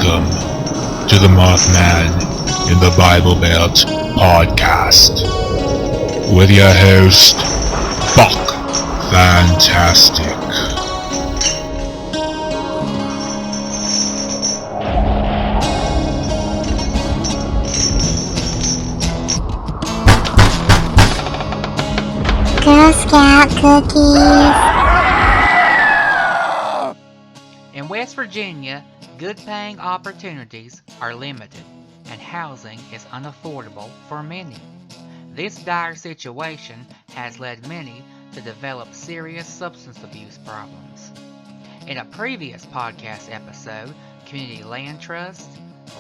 Welcome to the Mothman in the Bible Belt podcast with your host, Buck Fantastic. Girl Scout cookies. In West Virginia, good paying opportunities are limited and housing is unaffordable for many. This dire situation has led many to develop serious substance abuse problems. In a previous podcast episode, community land trust,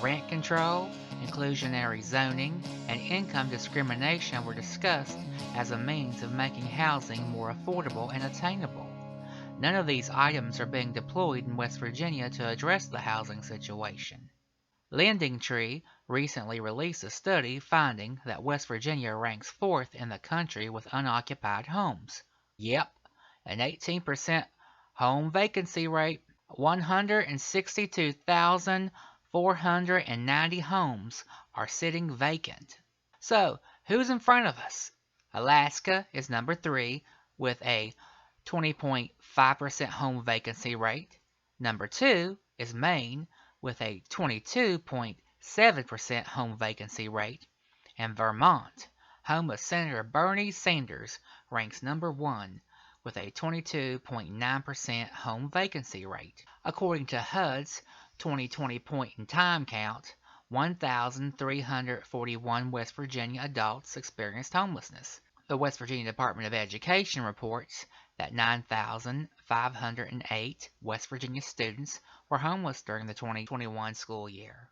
rent control, inclusionary zoning, and income discrimination were discussed as a means of making housing more affordable and attainable. None of these items are being deployed in West Virginia to address the housing situation. LendingTree recently released a study finding that West Virginia ranks 4th in the country with unoccupied homes. Yep, an 18% home vacancy rate. 162,490 homes are sitting vacant. So, who's in front of us? Alaska is number 3 with a 20.5% home vacancy rate. Number 2 is Maine with a 22.7% home vacancy rate. And Vermont, home of Senator Bernie Sanders, ranks number 1 with a 22.9% home vacancy rate. According to HUD's 2020 point in time count, 1,341 West Virginia adults experienced homelessness. The West Virginia Department of Education reports that 9,508 West Virginia students were homeless during the 2021 school year.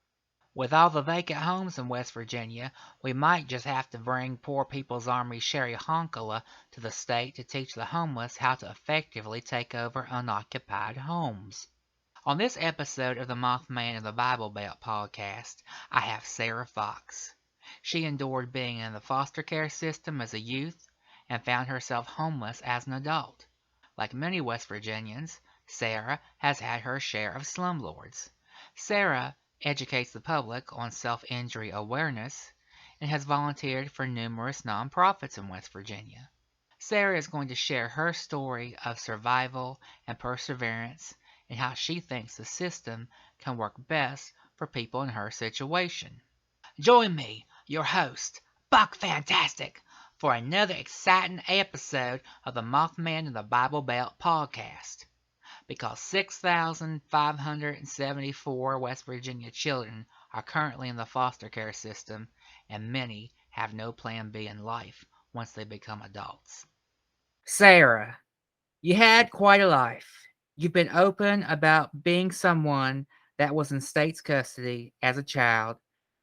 With all the vacant homes in West Virginia, we might just have to bring Poor People's Army Sherry Honkala to the state to teach the homeless how to effectively take over unoccupied homes. On this episode of the Mothman in the Bible Belt podcast, I have Sarah Fox. She endured being in the foster care system as a youth and found herself homeless as an adult. Like many West Virginians, Sarah has had her share of slumlords. Sarah educates the public on self-injury awareness and has volunteered for numerous nonprofits in West Virginia. Sarah is going to share her story of survival and perseverance and how she thinks the system can work best for people in her situation. Join me, your host, Buck Fantastic, for another exciting episode of the Mothman in the Bible Belt podcast. Because 6,574 West Virginia children are currently in the foster care system, and many have no plan B in life once they become adults. Sarah, you had quite a life. You've been open about being someone that was in state's custody as a child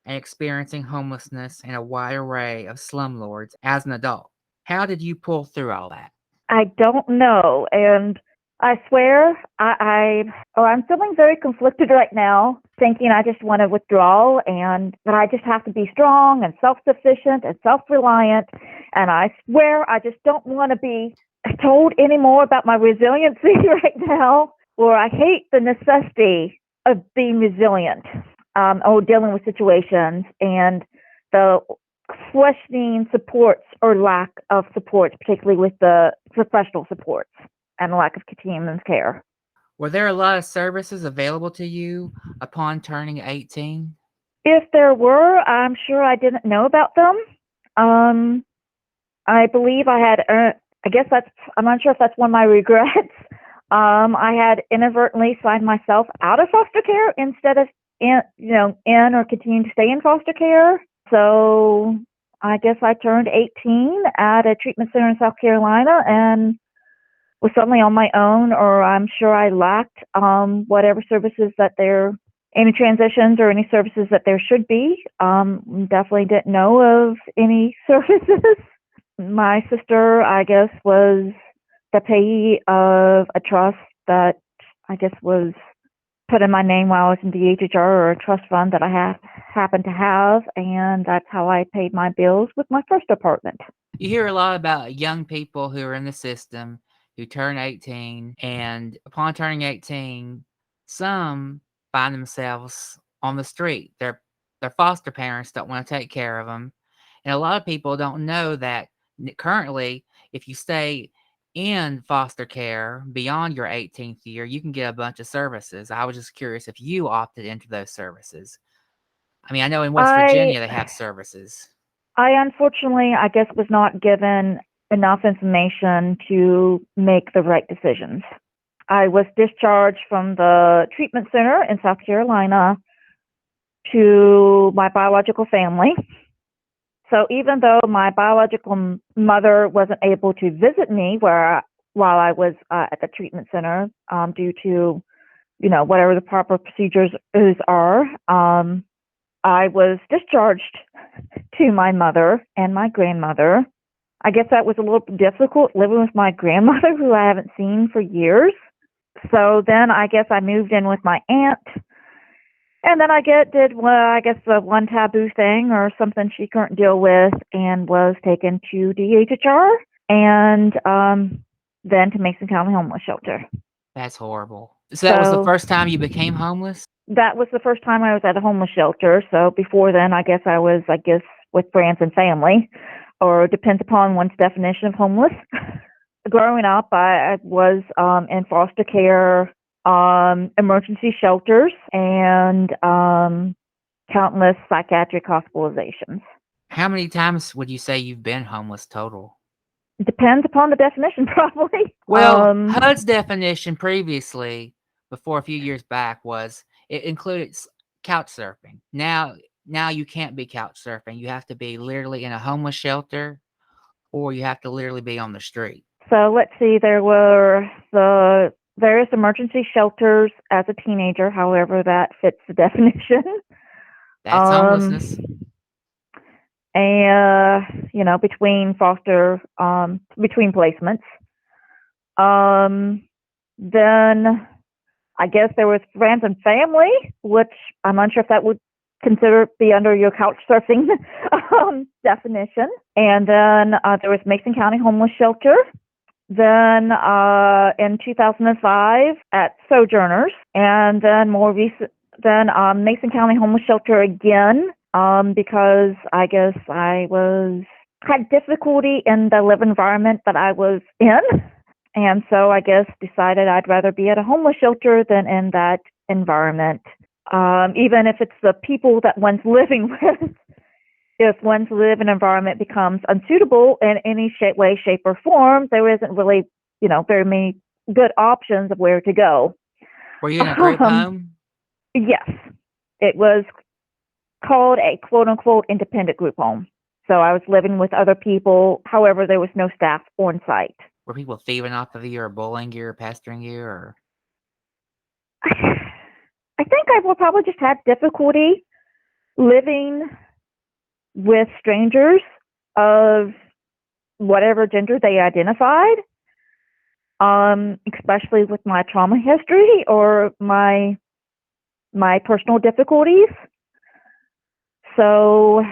and experiencing homelessness and a wide array of slumlords as an adult. How did you pull through all that? I don't know, and I swear I'm feeling very conflicted right now, thinking I just want to withdraw and that I just have to be strong and self-sufficient and self-reliant, and I swear I just don't want to be told anymore about my resiliency right now, or I hate the necessity of being resilient or dealing with situations and the questioning supports or lack of supports, particularly with the professional supports and the lack of continuous care. Were there a lot of services available to you upon turning 18? If there were, I'm sure I didn't know about them. I believe I had, I'm not sure if that's one of my regrets. I had inadvertently signed myself out of foster care instead of in or continuing to stay in foster care. So I guess I turned 18 at a treatment center in South Carolina and was suddenly on my own, or I'm sure I lacked whatever services that any transitions or any services that there should be. Definitely didn't know of any services. My sister, I guess, was the payee of a trust that I guess was put in my name while I was in DHHR, or a trust fund that I happened to have, and that's how I paid my bills with my first apartment. You hear a lot about young people who are in the system who turn 18, and upon turning 18, some find themselves on the street. Their foster parents don't want to take care of them. And a lot of people don't know that currently, if you stay in foster care beyond your 18th year, you can get a bunch of services. I was just curious if you opted into those services. I mean, I know in West I Virginia they have services. I unfortunately, I guess, was not given enough information to make the right decisions. I was discharged from the treatment center in South Carolina to my biological family. So even though my biological mother wasn't able to visit me while I was at the treatment center due to, whatever the proper procedures are, I was discharged to my mother and my grandmother. I guess that was a little difficult living with my grandmother, who I haven't seen for years. So then I guess I moved in with my aunt. And then I did the one taboo thing or something she couldn't deal with, and was taken to DHR and then to Mason County Homeless Shelter. That's horrible. So that was the So first time you became homeless? that was the first time I was at a homeless shelter. So before then, I guess I was with friends and family, or depends upon one's definition of homeless. Growing up, I was in foster care, emergency shelters, and countless psychiatric hospitalizations. How many times would you say you've been homeless total? It depends upon the definition, probably. Well, HUD's definition previously, before a few years back, was it included couch surfing. Now you can't be couch surfing. You have to be literally in a homeless shelter, or you have to literally be on the street. So let's see, there were the various emergency shelters as a teenager, however that fits the definition. That's homelessness. And, between between placements. Then I guess there was friends and family, which I'm unsure if that would be under your couch surfing definition. And then there was Mason County Homeless Shelter. Then in 2005 at Sojourners, and then more recent, Mason County Homeless Shelter again, because I guess I had difficulty in the live environment that I was in, and so I guess decided I'd rather be at a homeless shelter than in that environment, even if it's the people that one's living with. If one's living environment becomes unsuitable in any way, shape, or form, there isn't really, very many good options of where to go. Were you in a group home? Yes. It was called a quote-unquote independent group home. So I was living with other people. However, there was no staff on site. Were people thieving off of you or bullying you or pestering you? Or I think I would probably just had difficulty living with strangers of whatever gender they identified, especially with my trauma history or my personal difficulties. So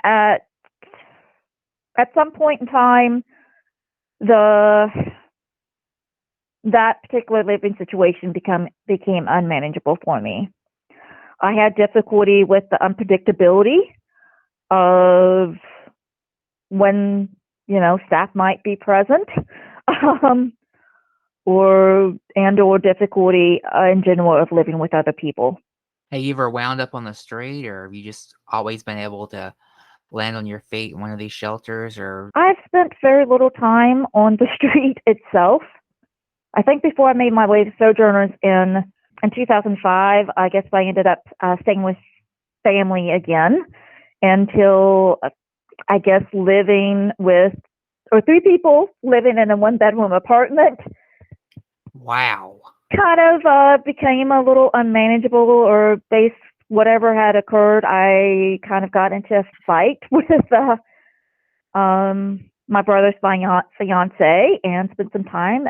at some point in time, that particular living situation became unmanageable for me. I had difficulty with the unpredictability of when, staff might be present, or difficulty in general of living with other people. Have you ever wound up on the street, or have you just always been able to land on your feet in one of these shelters? Or I've spent very little time on the street itself. I think before I made my way to Sojourners in 2005, I guess I ended up staying with family again until I guess living with three people living in a one-bedroom apartment. Wow. Kind of became a little unmanageable, or whatever had occurred. I kind of got into a fight with my brother's fiance, and spent some time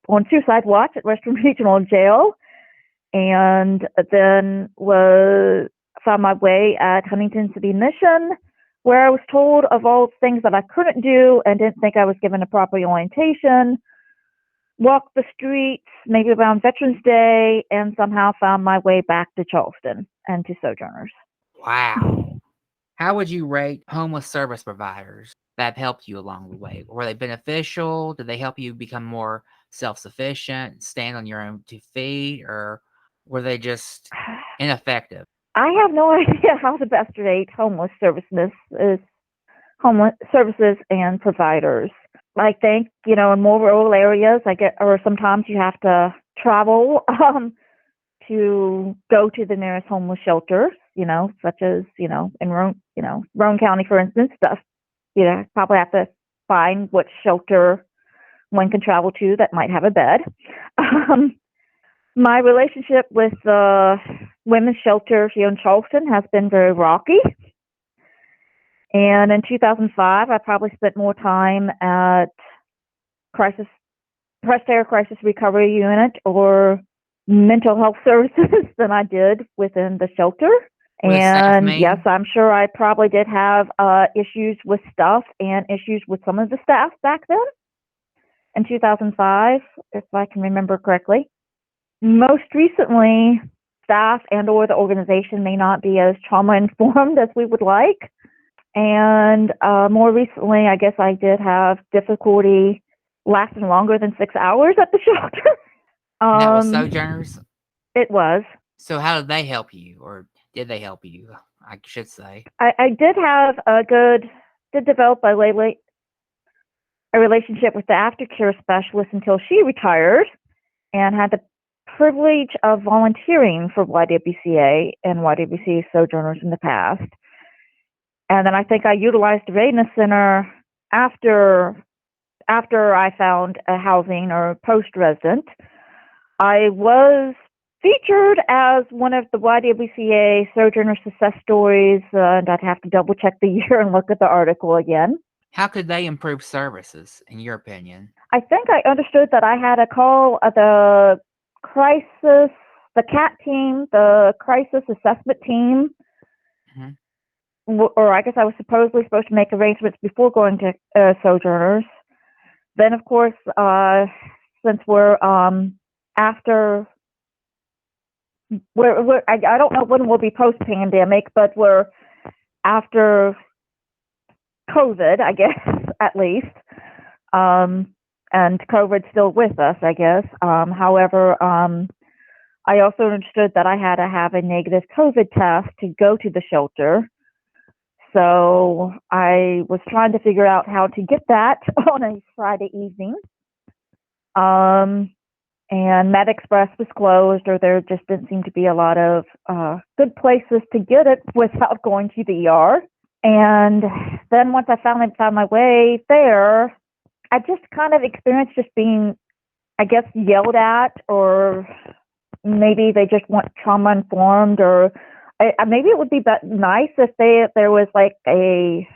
on suicide watch at Western Regional Jail, and then found my way at Huntington City Mission, where I was told of all things that I couldn't do and didn't think I was given a proper orientation. walked the streets, maybe around Veterans Day, and somehow found my way back to Charleston and to Sojourners. Wow. How would you rate homeless service providers that have helped you along the way? Were they beneficial? Did they help you become more self-sufficient, stand on your own 2 feet, or were they just ineffective? I have no idea how to best rate homeless services and providers. I think, in more rural areas, or sometimes you have to travel to go to the nearest homeless shelter, such as, in Roane County, for instance, probably have to find what shelter one can travel to that might have a bed. My relationship with the women's shelter here in Charleston has been very rocky. And in 2005, I probably spent more time at Pressed Air Crisis Recovery Unit or mental health services than I did within the shelter. And yes, I'm sure I probably did have issues with staff and issues with some of the staff back then in 2005, if I can remember correctly. Most recently, staff and or the organization may not be as trauma informed as we would like. And more recently, I guess I did have difficulty lasting longer than 6 hours at the shelter. That was Sojourners? It was. So how did they help you, or did they help you, I should say? I did develop a relationship with the aftercare specialist until she retired, and had the privilege of volunteering for YWCA and YWCA Sojourners in the past. And then I think I utilized the readiness center after I found a housing or post-resident. I was featured as one of the YWCA Sojourner success stories, and I'd have to double check the year and look at the article again. How could they improve services, in your opinion? I think I understood that I had to call the CAT team, the crisis assessment team, or I guess I was supposed to make arrangements before going to Sojourners. Then, of course, since we're after, I don't know when we'll be post-pandemic, but we're after COVID, I guess, at least. And COVID's still with us, I guess. However, I also understood that I had to have a negative COVID test to go to the shelter. So I was trying to figure out how to get that on a Friday evening. And MedExpress was closed, or there just didn't seem to be a lot of good places to get it without going to the ER. And then once I finally found my way there, I just kind of experienced just being, I guess, yelled at, or maybe they just weren't trauma informed, or maybe it would be nice if there was like a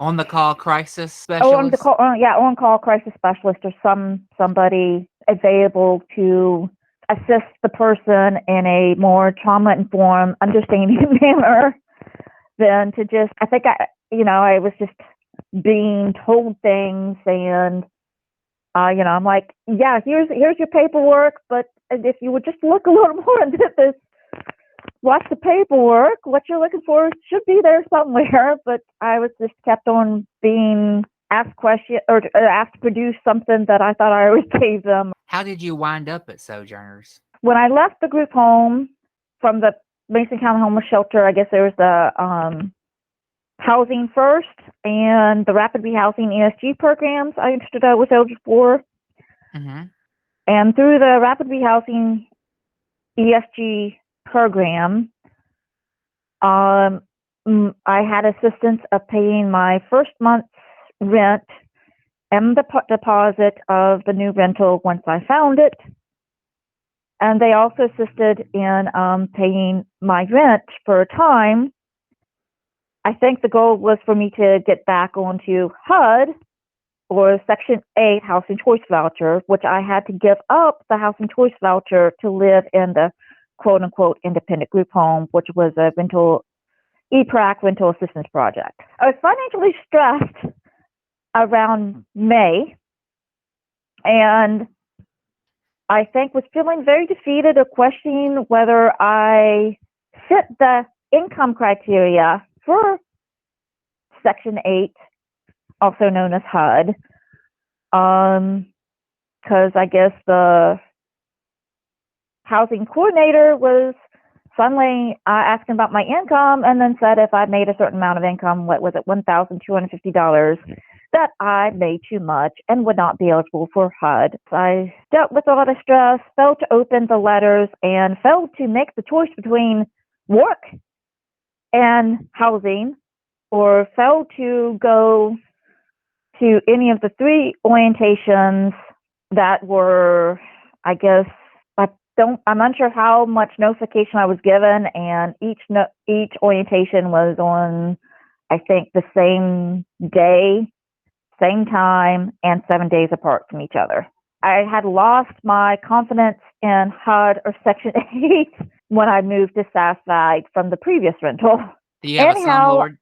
on-the-call crisis specialist. On-call crisis specialist, or somebody available to assist the person in a more trauma-informed, understanding manner than to just. I think I was just being told things, and I'm like, yeah, here's your paperwork, but if you would just look a little more into this, watch the paperwork, what you're looking for should be there somewhere. But I was just kept on being asked questions, or asked to produce something that I thought I always gave them. How did you wind up at Sojourners? When I left the group home from the Mason County Homeless Shelter, I guess there was the housing first and the rapid rehousing ESG programs I understood I was eligible for. Mm-hmm. And through the rapid rehousing ESG program, I had assistance of paying my first month's rent and the deposit of the new rental once I found it. And they also assisted in paying my rent for a time. I think the goal was for me to get back onto HUD, or Section 8 Housing Choice Voucher, which I had to give up the Housing Choice Voucher to live in the quote-unquote independent group home, which was a EPRAC rental assistance project. I was financially stressed around May, and I think was feeling very defeated or questioning whether I fit the income criteria for Section 8, also known as HUD. Because I guess the housing coordinator was suddenly asking about my income and then said if I made a certain amount of income, what was it, $1,250, that I made too much and would not be eligible for HUD. So I dealt with a lot of stress, failed to open the letters, and failed to make the choice between work and housing, or failed to go to any of the 3 orientations that were, I guess, I'm unsure how much notification I was given, and each orientation was on, I think, the same day, same time, and 7 days apart from each other. I had lost my confidence in HUD or Section 8 when I moved to Southside from the previous rental. Do you have a slumlord?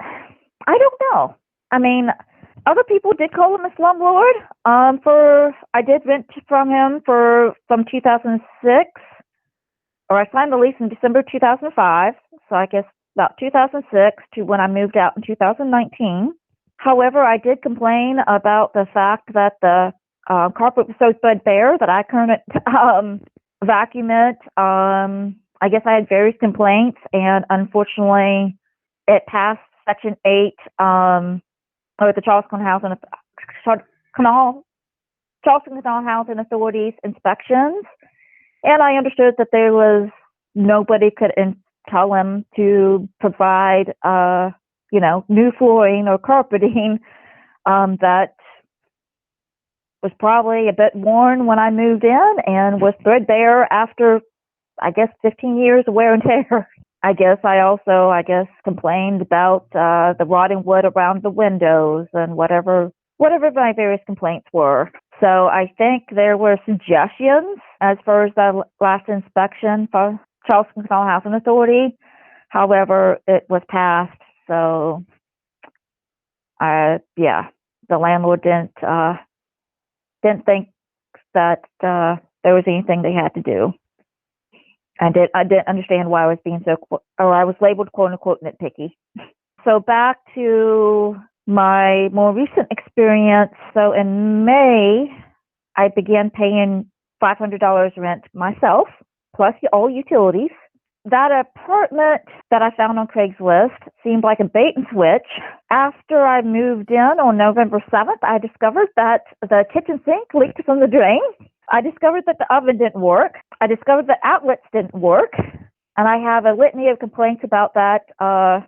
I don't know. I mean, other people did call him a slumlord. I did rent from him from 2006, or I signed the lease in December 2005. So I guess about 2006 to when I moved out in 2019. However, I did complain about the fact that the carpet was so threadbare that I couldn't vacuum it. I guess I had various complaints, and unfortunately, it passed Section 8. Or the Charleston Canal Housing Authority's inspections, and I understood that there was nobody could tell him to provide, new flooring or carpeting that was probably a bit worn when I moved in and was threadbare after, I guess, 15 years of wear and tear. I complained about the rotting wood around the windows and whatever my various complaints were. So I think there were suggestions as far as the last inspection for Charleston Canal Housing Authority. However, it was passed. So, the landlord didn't think that there was anything they had to do. I didn't understand why I was labeled quote unquote nitpicky. So back to my more recent experience. So in May, I began paying $500 rent myself, plus all utilities. That apartment that I found on Craigslist seemed like a bait and switch. After I moved in on November 7th, I discovered that the kitchen sink leaked from the drain. I discovered that the oven didn't work. I discovered that outlets didn't work. And I have a litany of complaints about that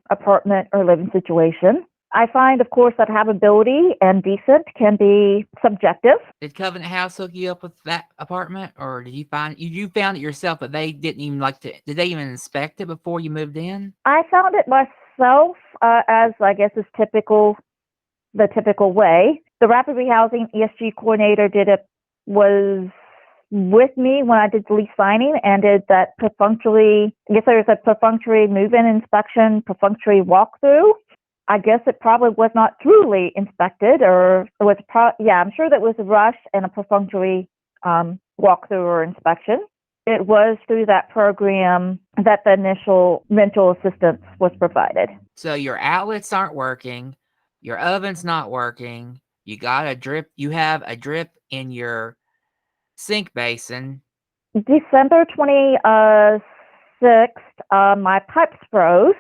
apartment or living situation. I find, of course, that habitability and decent can be subjective. Did Covenant House hook you up with that apartment, or did you found it yourself, but they didn't even did they even inspect it before you moved in? I found it myself, as I guess is the typical way. The Rapid Rehousing ESG coordinator was with me when I did the lease signing and did that perfunctory, I guess there was a perfunctory move-in inspection, perfunctory walkthrough. I guess it probably was not truly inspected, or it was I'm sure that was a rush and a perfunctory walkthrough or inspection. It was through that program that the initial rental assistance was provided. So your outlets aren't working, your oven's not working, you have a drip in your sink basin. December 26th, my pipes froze,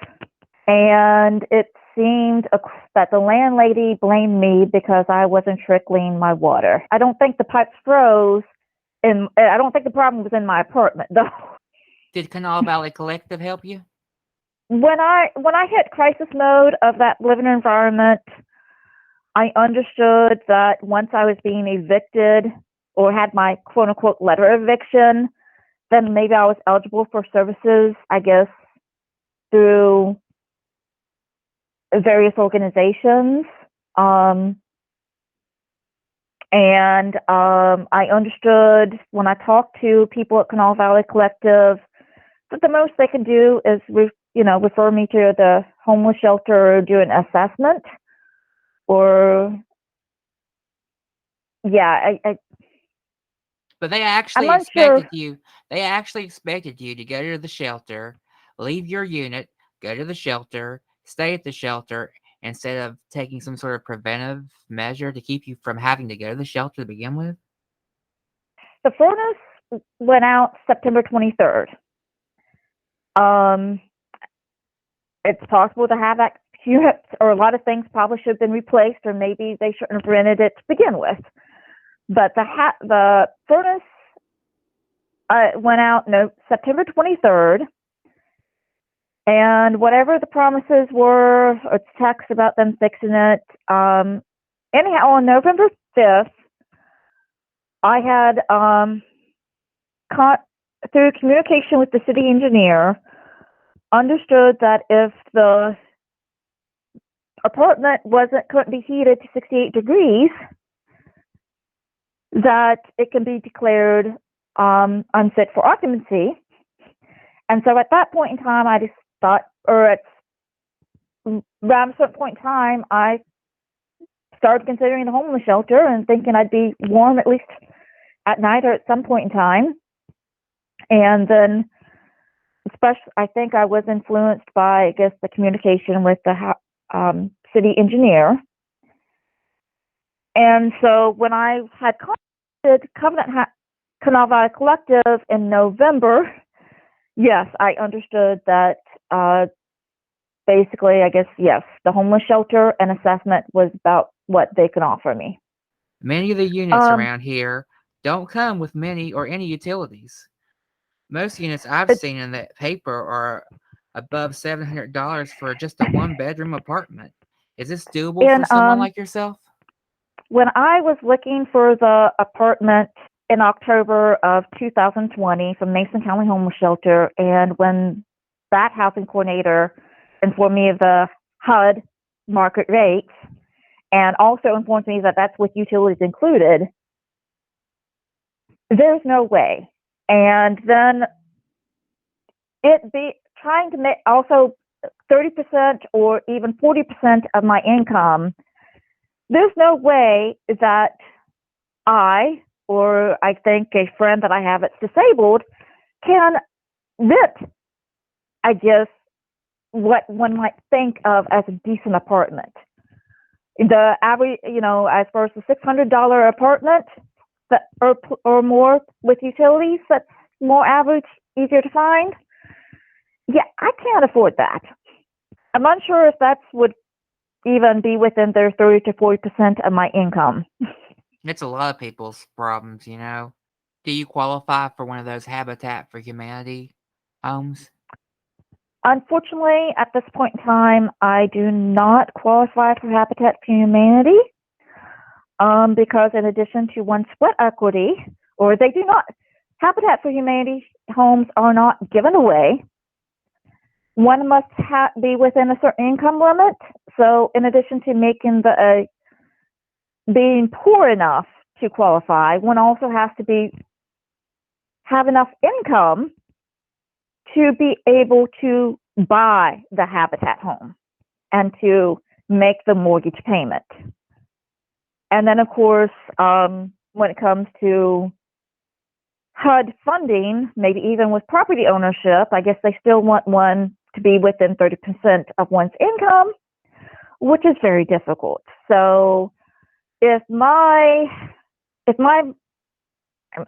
and it seemed that the landlady blamed me because I wasn't trickling my water. I don't think the pipes froze, and I don't think the problem was in my apartment, though. Did Canal Valley Collective help you? When I hit crisis mode of that living environment, I understood that once I was being evicted or had my quote-unquote letter of eviction, then maybe I was eligible for services, I guess, through various organizations. I understood when I talked to people at Canal Valley Collective that the most they can do is refer me to the homeless shelter or do an assessment. Or But I'm unsure. they actually expected you to go to the shelter, leave your unit, go to the shelter, stay at the shelter, instead of taking some sort of preventive measure to keep you from having to go to the shelter to begin with? The furnace went out September 23rd. Um, it's possible to have that unit, or a lot of things probably should have been replaced, or maybe they shouldn't have rented it to begin with. But the furnace went out September 23rd, and whatever the promises were, or texts about them fixing it. Anyhow, on November 5th, I had through communication with the city engineer, understood that if the apartment couldn't be heated to 68 degrees, that it can be declared unfit for occupancy. And so at that point in time, I just thought, or at around a certain point in time, I started considering the homeless shelter and thinking I'd be warm at least at night or at some point in time. And then, especially, I think I was influenced by, I guess, the communication with the city engineer. And so when I had contacted Covenant Kanawha Collective in November, yes, I understood that basically, I guess, yes, the homeless shelter and assessment was about what they could offer me. Many of the units around here don't come with many or any utilities. Most units I've seen in the paper are above $700 for just a one-bedroom apartment. Is this doable for someone like yourself? When I was looking for the apartment in October of 2020 from Mason County Homeless Shelter, and when that housing coordinator informed me of the HUD market rates, and also informed me that that's with utilities included, there's no way. And then trying to make also 30% or even 40% of my income, there's no way that I, or I think a friend that I have that's disabled, can rent, I guess, what one might think of as a decent apartment. The average, as far as the $600 apartment that or more with utilities, that's more average, easier to find. Yeah, I can't afford that. I'm unsure if that would even be within their 30 to 40% of my income. It's a lot of people's problems, Do you qualify for one of those Habitat for Humanity homes? Unfortunately, at this point in time, I do not qualify for Habitat for Humanity because in addition to one sweat equity, or they do not, Habitat for Humanity homes are not given away. One must be within a certain income limit. So in addition to making being poor enough to qualify, one also has to have enough income to be able to buy the Habitat home and to make the mortgage payment. And then, of course, when it comes to HUD funding, maybe even with property ownership, I guess they still want one to be within 30% of one's income, which is very difficult. So if I'm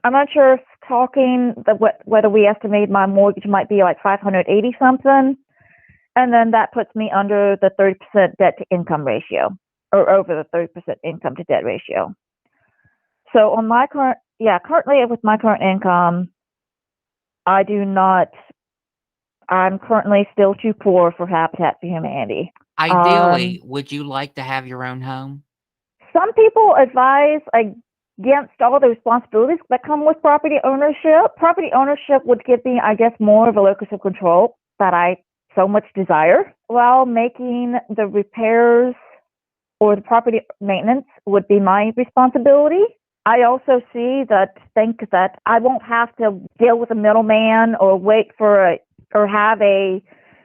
not sure if whether we estimate my mortgage might be like 580 something, and then that puts me under the 30% debt to income ratio, or over the 30% income to debt ratio. So on currently with my current income, I'm currently still too poor for Habitat for Humanity. Ideally, would you like to have your own home? Some people advise against all the responsibilities that come with property ownership. Property ownership would give me, I guess, more of a locus of control that I so much desire, while making the repairs or the property maintenance would be my responsibility. I also think that I won't have to deal with a middleman or wait for or have a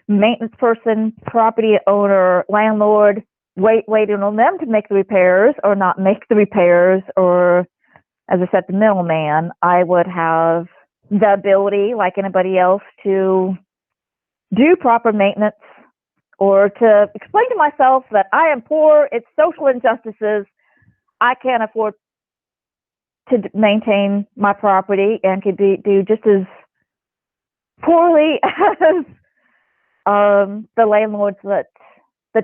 maintenance person, property owner, landlord waiting on them to make the repairs or not make the repairs, or as I said, the middleman, I would have the ability, like anybody else, to do proper maintenance or to explain to myself that I am poor, it's social injustices, I can't afford to maintain my property, and could do just as poorly as the landlords that the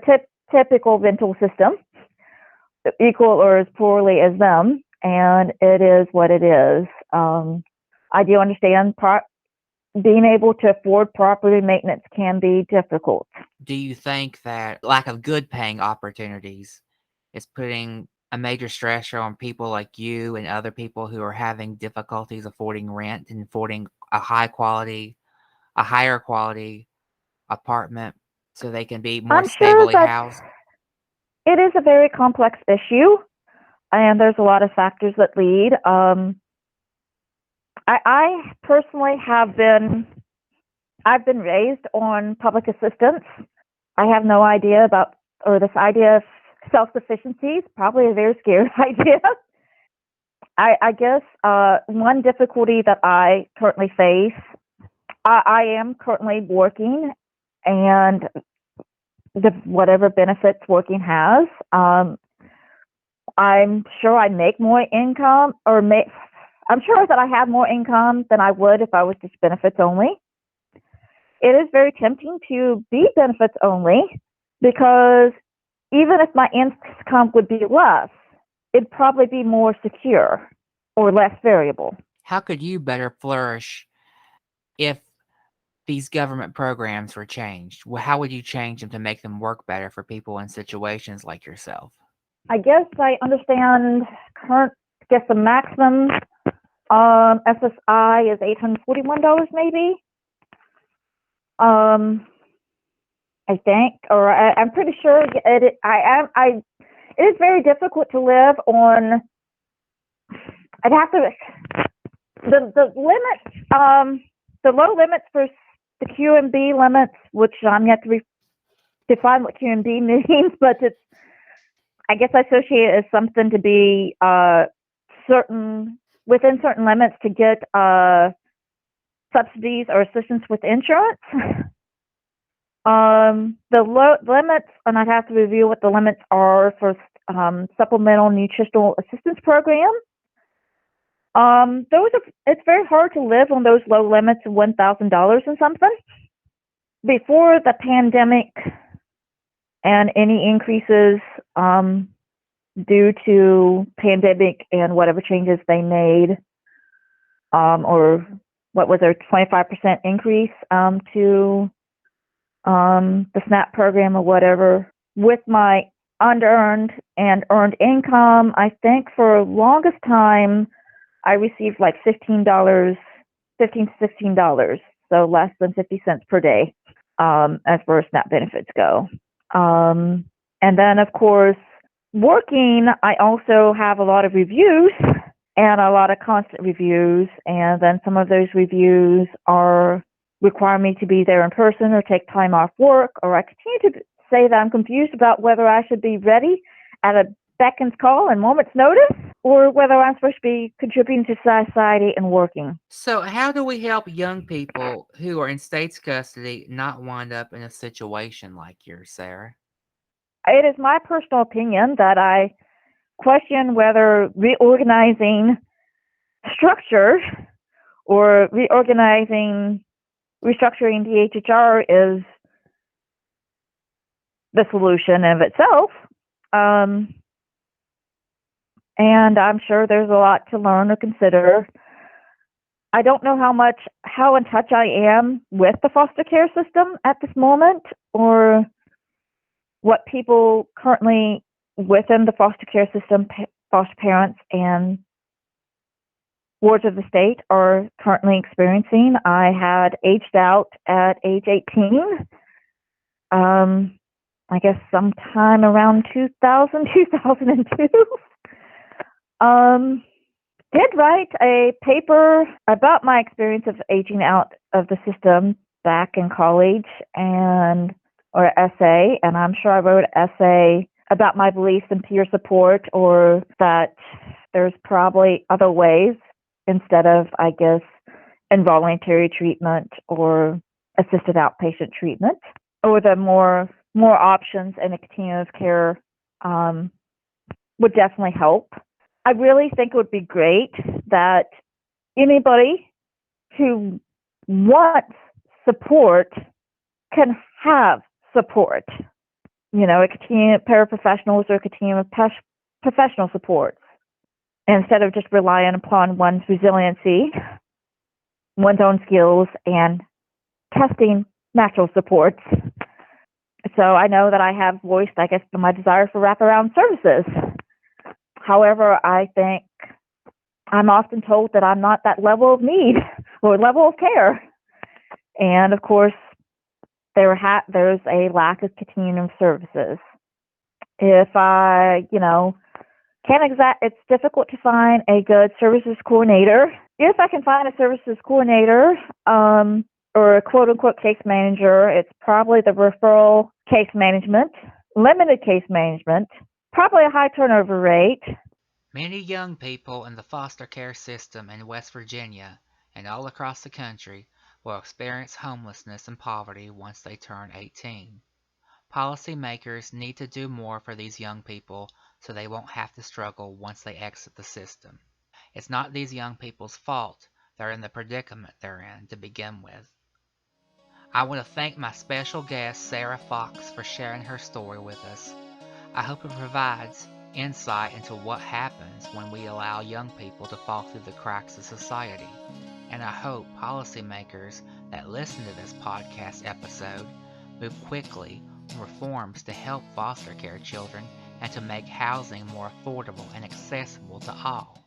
typical rental system, equal or as poorly as them, and it is what it is. I do understand being able to afford property maintenance can be difficult. Do you think that lack of good paying opportunities is putting a major stressor on people like you and other people who are having difficulties affording rent and affording a higher quality apartment so they can be more I'm sure stably that housed? it is a very complex issue, and there's a lot of factors that lead. I personally I've been raised on public assistance. I have no idea about, or this idea of self-sufficiency is probably a very scary idea. I guess one difficulty that I currently face, I am currently working, and whatever benefits working has, I'm sure I make more income, I'm sure that I have more income than I would if I was just benefits only. It is very tempting to be benefits only because even if my income would be less, it'd probably be more secure or less variable. How could you better flourish if these government programs were changed? How would you change them to make them work better for people in situations like yourself? I guess I understand the maximum SSI is $841 maybe. I think, or I'm pretty sure it is very difficult to live on. I'd have to, the limit, the low limits for the QMB limits, which I'm yet to define what QMB means, but I guess I associate it as something to be within certain limits to get subsidies or assistance with insurance. The low limits, and I'd have to review what the limits are for supplemental nutritional assistance program. It's very hard to live on those low limits of $1,000 and something. Before the pandemic and any increases due to pandemic and whatever changes they made, or what was their 25% increase to the SNAP program or whatever, with my unearned and earned income, I think for the longest time I received like $15 to $16, so less than 50 cents per day, as far as SNAP benefits go. And then, of course, working, I also have a lot of reviews and a lot of constant reviews, and then some of those reviews require me to be there in person or take time off work, or I continue to say that I'm confused about whether I should be ready at a beck's call and moment's notice, or whether I'm supposed to be contributing to society and working. So how do we help young people who are in state's custody not wind up in a situation like yours, Sarah? It is my personal opinion that I question whether reorganizing structure or restructuring DHHR is the solution of itself. And I'm sure there's a lot to learn or consider. I don't know how in touch I am with the foster care system at this moment, or what people currently within the foster care system, foster parents and wards of the state, are currently experiencing. I had aged out at age 18. I guess sometime around 2002. Did write a paper about my experience of aging out of the system back in college, or essay, and I'm sure I wrote an essay about my beliefs in peer support, or that there's probably other ways instead of, I guess, involuntary treatment or assisted outpatient treatment, or the more options in a continuum of care would definitely help. I really think it would be great that anybody who wants support can have support. You know, a continuum of paraprofessionals or a continuum of professional supports, instead of just relying upon one's resiliency, one's own skills, and testing natural supports. So I know that I have voiced, I guess, my desire for wraparound services. However, I think I'm often told that I'm not that level of need or level of care. And of course, there's a lack of continuum services. If I, it's difficult to find a good services coordinator. If I can find a services coordinator, or a quote-unquote case manager, it's probably the referral case management, limited case management, probably a high turnover rate. Many young people in the foster care system in West Virginia and all across the country will experience homelessness and poverty once they turn 18. Policymakers need to do more for these young people so they won't have to struggle once they exit the system. It's not these young people's fault they're in the predicament they're in to begin with. I want to thank my special guest, Sarah Fox, for sharing her story with us. I hope it provides insight into what happens when we allow young people to fall through the cracks of society. And I hope policymakers that listen to this podcast episode move quickly on reforms to help foster care children and to make housing more affordable and accessible to all.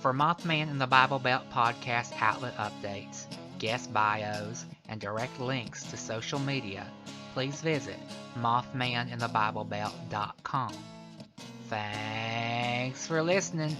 For Mothman in the Bible Belt podcast outlet updates, guest bios, and direct links to social media, please visit mothmaninthebiblebelt.com. Thanks for listening.